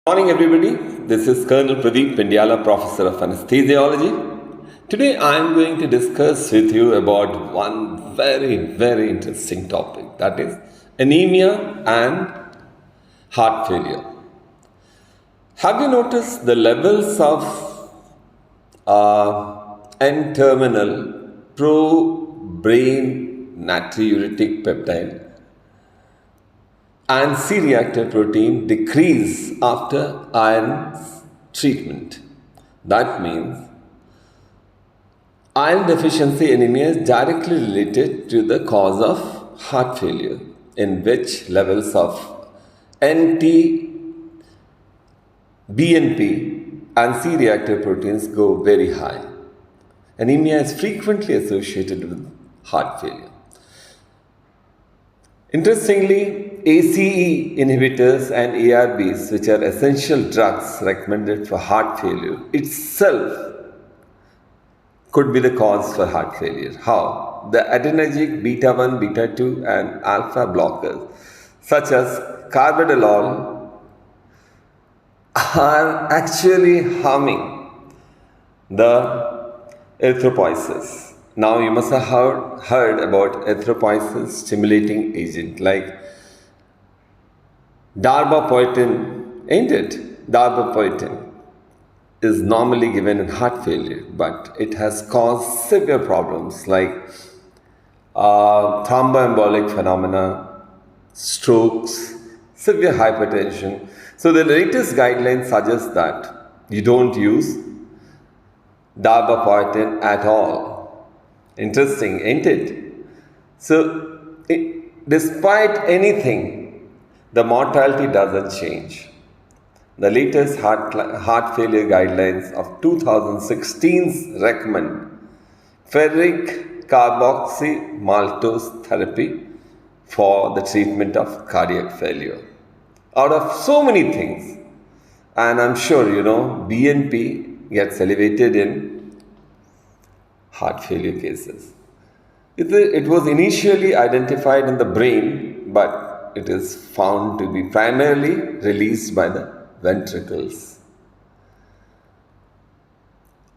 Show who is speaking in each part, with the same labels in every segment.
Speaker 1: Morning everybody, this is Colonel Pradeep Pendiala, Professor of Anesthesiology. Today I am going to discuss with you about one very interesting topic, that is anemia and heart failure. Have you noticed the levels of N-terminal pro-brain natriuretic peptide and C-reactive protein decrease after iron treatment? That means iron deficiency anemia is directly related to the cause of heart failure, in which levels of NT, BNP and C-reactive proteins go very high. Anemia is frequently associated with heart failure. Interestingly, ACE inhibitors and ARBs, which are essential drugs recommended for heart failure, itself could be the cause for heart failure. How? The adrenergic beta-1, beta-2 and alpha blockers, such as carvedilol, are actually harming the erythropoiesis. Now you must have heard about erythropoiesis stimulating agent like darbepoetin, ain't it? Darbepoetin is normally given in heart failure, but it has caused severe problems like thromboembolic phenomena, strokes, severe hypertension. So the latest guidelines suggest that you don't use darbepoetin at all. Interesting, ain't it? So, despite anything, the mortality doesn't change. The latest heart failure guidelines of 2016 recommend ferric carboxymaltose therapy for the treatment of cardiac failure. Out of so many things, and I'm sure BNP gets elevated in heart failure cases. It was initially identified in the brain, but it is found to be primarily released by the ventricles.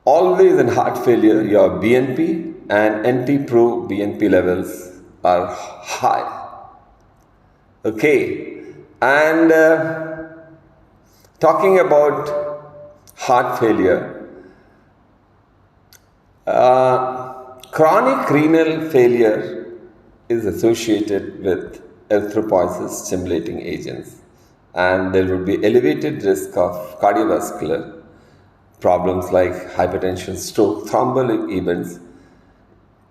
Speaker 1: Always in heart failure, your BNP and NT-proBNP levels are high. Okay, and talking about heart failure, chronic renal failure is associated with erythropoiesis stimulating agents, and there would be elevated risk of cardiovascular problems like hypertension, stroke, thromboembolic events,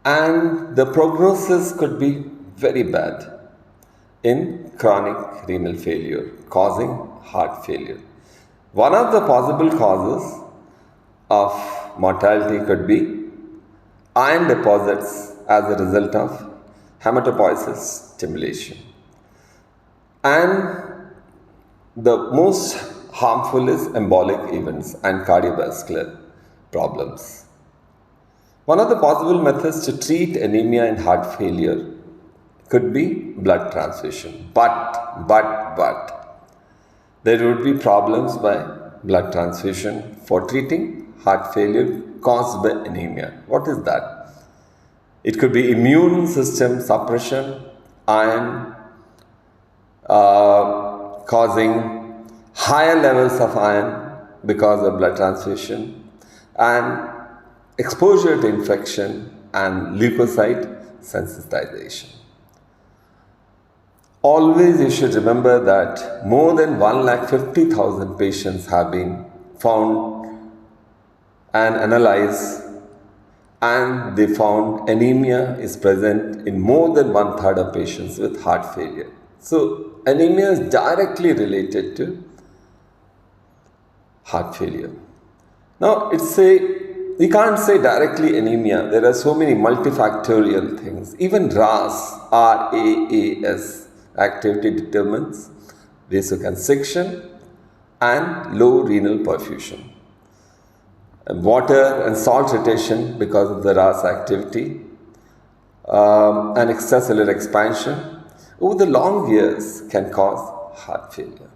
Speaker 1: and the prognosis could be very bad in chronic renal failure, causing heart failure. One of the possible causes of mortality could be iron deposits as a result of hematopoiesis stimulation. And the most harmful is embolic events and cardiovascular problems. One of the possible methods to treat anemia in heart failure could be blood transfusion. But there would be problems by blood transfusion for treating heart failure caused by anemia. What is that? It could be immune system suppression, iron causing higher levels of iron because of blood transfusion, and exposure to infection and leukocyte sensitization. Always you should remember that more than 150,000 patients have been found and analyzed, and they found anemia is present in more than 1/3 of patients with heart failure. So anemia is directly related to heart failure. Now we can't say directly anemia. There are so many multifactorial things. Even RAAS activity determines vasoconstriction and low renal perfusion. And water and salt retention because of the RAS activity and extracellular expansion over the long years can cause heart failure.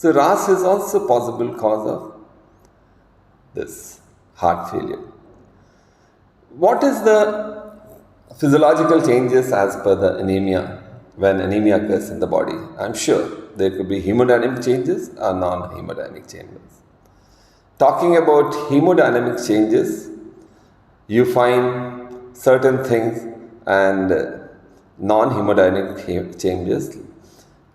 Speaker 1: So RAS is also possible cause of this heart failure. What is the physiological changes as per the anemia when anemia occurs in the body? I'm sure there could be hemodynamic changes or non-hemodynamic changes. Talking about hemodynamic changes, you find certain things, and non-hemodynamic changes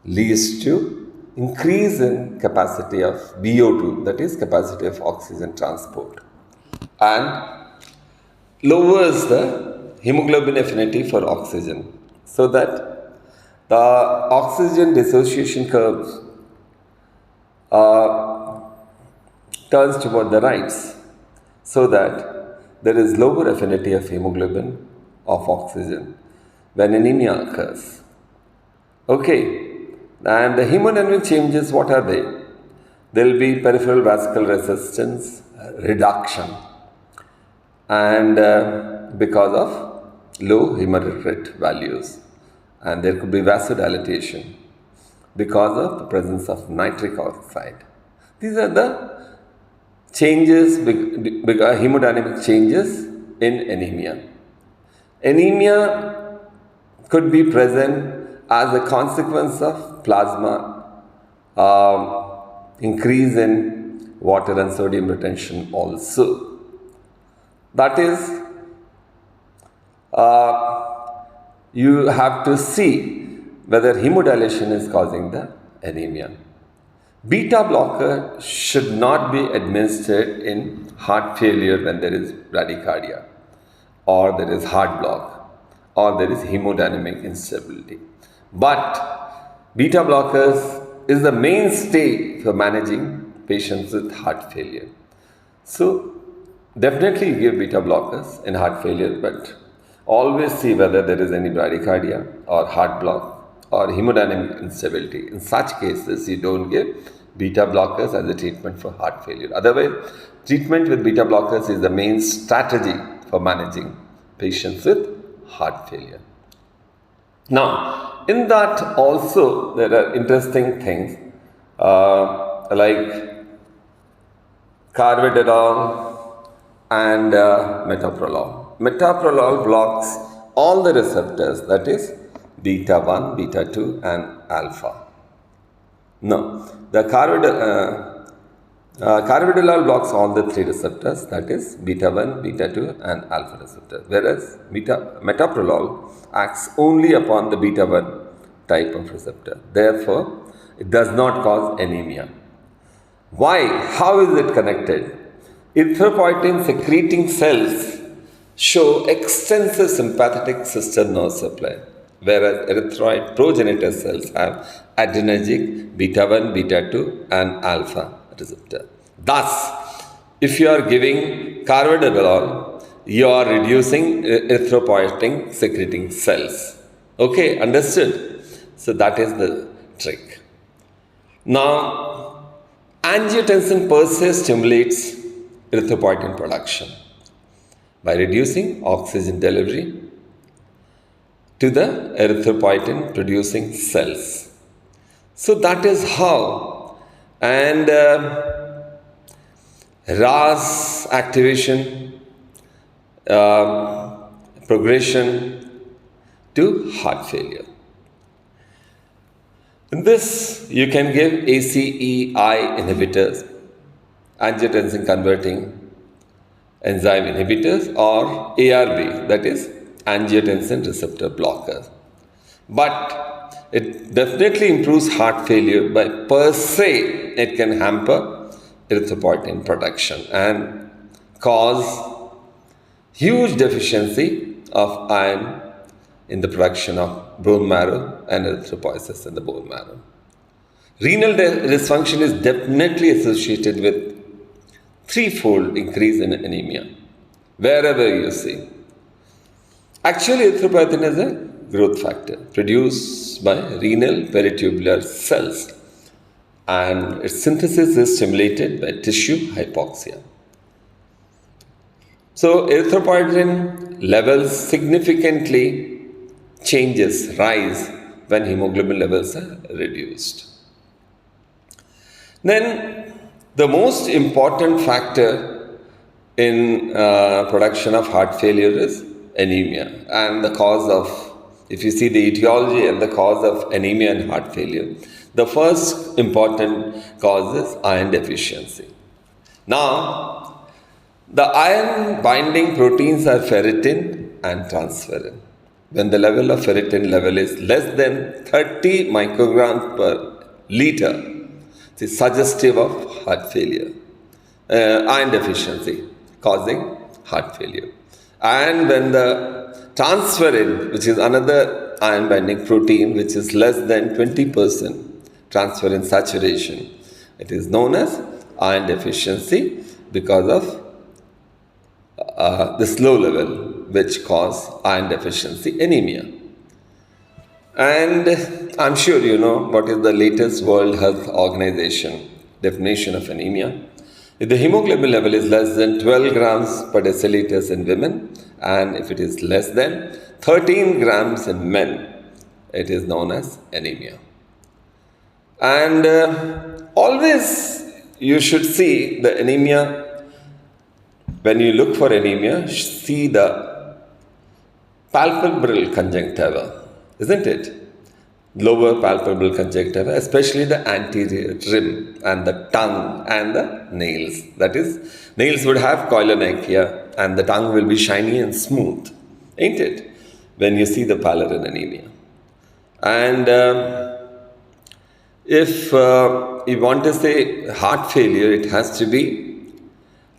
Speaker 1: leads to increase in capacity of VO2, that is capacity of oxygen transport, and lowers the hemoglobin affinity for oxygen, so that the oxygen dissociation curves turns toward the right, so that there is lower affinity of hemoglobin of oxygen when anemia occurs. Okay, and the hemodynamic changes, what are they? There will be peripheral vascular resistance reduction, and because of low hematocrit values, and there could be vasodilatation because of the presence of nitric oxide. These are the changes, hemodynamic changes in anemia. Anemia could be present as a consequence of plasma increase in water and sodium retention also. That is, you have to see whether hemodilation is causing the anemia. Beta blocker should not be administered in heart failure when there is bradycardia, or there is heart block, or there is hemodynamic instability. But beta blockers is the mainstay for managing patients with heart failure. So definitely give beta blockers in heart failure, but always see whether there is any bradycardia or heart block or hemodynamic instability. In such cases, you don't give beta blockers as a treatment for heart failure. Otherwise, treatment with beta blockers is the main strategy for managing patients with heart failure. Now, in that also there are interesting things like carvedilol and metoprolol. Metoprolol blocks all the receptors, that is beta 1, beta 2 and alpha. No, the carvedilol blocks all the three receptors, that is beta 1, beta 2 and alpha receptor, whereas metoprolol acts only upon the beta 1 type of receptor. Therefore, it does not cause anemia. Why? How is it connected? Erythropoietin secreting cells show extensive sympathetic system nerve supply, whereas erythroid progenitor cells have adrenergic beta 1, beta 2 and alpha receptor. Thus, if you are giving carvedilol, you are reducing erythropoietin secreting cells. Okay, understood? So that is the trick. Now, angiotensin per se stimulates erythropoietin production by reducing oxygen delivery to the erythropoietin producing cells. So that is how, and RAS activation, progression to heart failure. In this, you can give ACEI inhibitors, angiotensin converting enzyme inhibitors, or ARB, that is angiotensin receptor blockers. But it definitely improves heart failure by per se it can hamper erythropoietin production and cause huge deficiency of iron in the production of bone marrow and erythropoiesis in the bone marrow. Renal dysfunction is definitely associated with threefold increase in anemia, wherever you see. Actually, erythropoietin is a growth factor produced by renal peritubular cells, and its synthesis is stimulated by tissue hypoxia. So, erythropoietin levels significantly rise when hemoglobin levels are reduced. Then the most important factor in production of heart failure is anemia. And the cause of, if you see the etiology and the cause of anemia and heart failure, the first important cause is iron deficiency. Now, the iron binding proteins are ferritin and transferrin. When the level of ferritin level is less than 30 micrograms per liter, it is suggestive of heart failure, iron deficiency causing heart failure. And when the transferrin, which is another iron binding protein, which is less than 20% transferrin saturation, it is known as iron deficiency because of this low level, which cause iron deficiency anemia. And I'm sure you know what is the latest World Health Organization definition of anemia. If the hemoglobin level is less than 12 grams per deciliters in women, and if it is less than 13 grams in men, it is known as anemia. And always you should see the anemia. When you look for anemia, see the palpebral conjunctiva, isn't it? Lower palpebral conjunctiva, especially the anterior rim and the tongue and the nails. That is, nails would have koilonychia and the tongue will be shiny and smooth, ain't it? When you see the pallor in anemia. And if you want to say heart failure, it has to be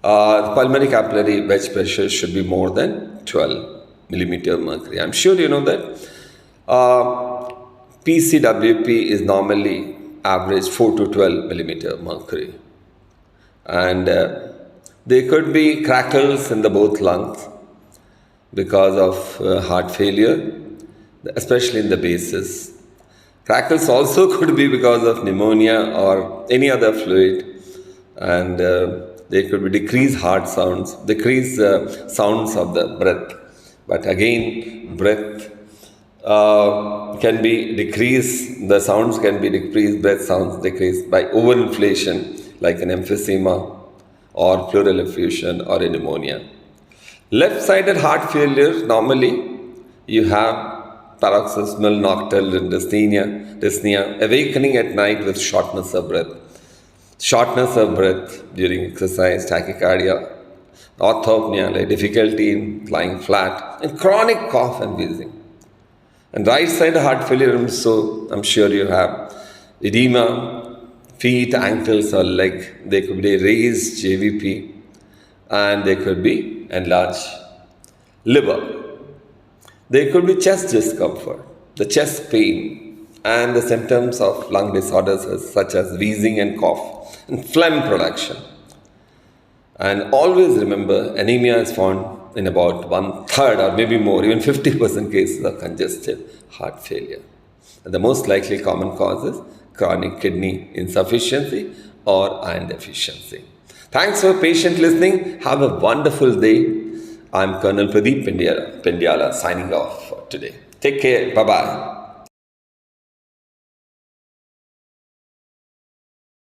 Speaker 1: the pulmonary capillary wedge pressure should be more than 12 millimeter mercury. I'm sure you know that. PCWP is normally average 4 to 12 millimeter mercury. And there could be crackles in the both lungs because of heart failure, especially in the bases. Crackles also could be because of pneumonia or any other fluid. And there could be decreased heart sounds, decreased sounds of the breath. But again, breath can be decreased, the sounds can be decreased, breath sounds decreased by overinflation like an emphysema or pleural effusion or a pneumonia. Left-sided heart failure, normally you have paroxysmal nocturnal dyspnea, awakening at night with shortness of breath during exercise, tachycardia, orthopnea, like difficulty in lying flat, and chronic cough and wheezing. And right side heart failure, so I'm sure you have edema, feet, ankles or leg. There could be raised JVP and there could be enlarged liver. There could be chest discomfort, the chest pain and the symptoms of lung disorders such as wheezing and cough and phlegm production. And always remember, anemia is found in about 1/3 or maybe more, even 50% cases of congestive heart failure. And the most likely common cause is chronic kidney insufficiency or iron deficiency. Thanks for patient listening. Have a wonderful day. I'm Colonel Pradeep Pendiala signing off for today. Take care. Bye-bye.